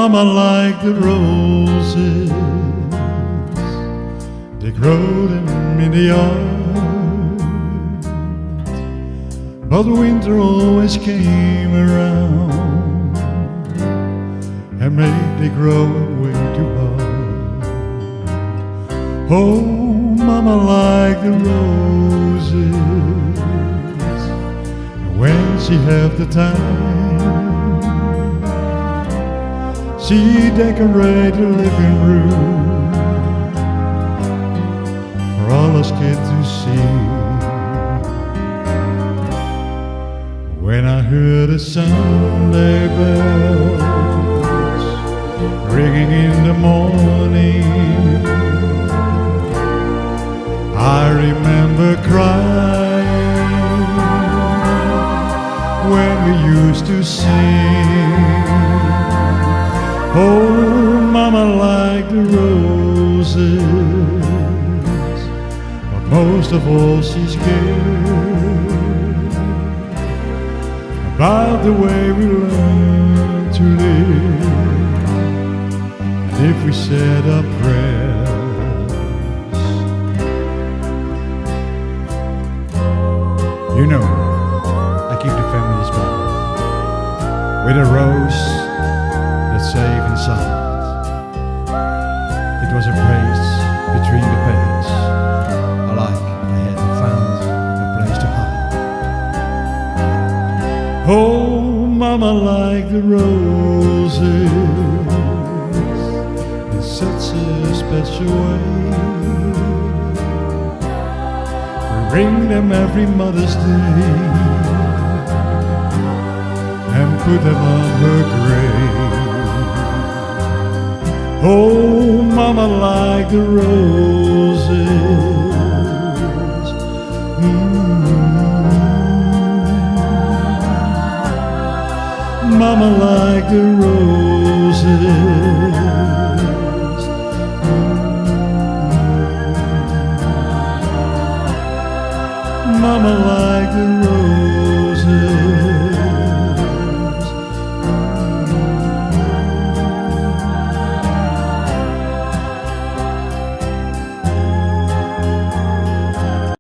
Mama like the roses, they grow them in the yard, but winter always came around and made they grow way too hard. Oh, Mama like the roses, and when she have the time, she decorate the living room for all us kids to see. When I heard the Sunday bells ringing in the morning, I remember crying when we used to sing. Oh, Mama like the roses, but most of all she's scared about the way we learn to live, and if we said our prayers. You know, I keep the family's Bible with a rose that's safe inside. It was a praise between the pages, like I had found a place to hide. Oh, Mama like the roses in such a special way. We ring them every Mother's Day and put them on her grave. Oh, Mama like the roses, Mama like the roses, Mama like the roses.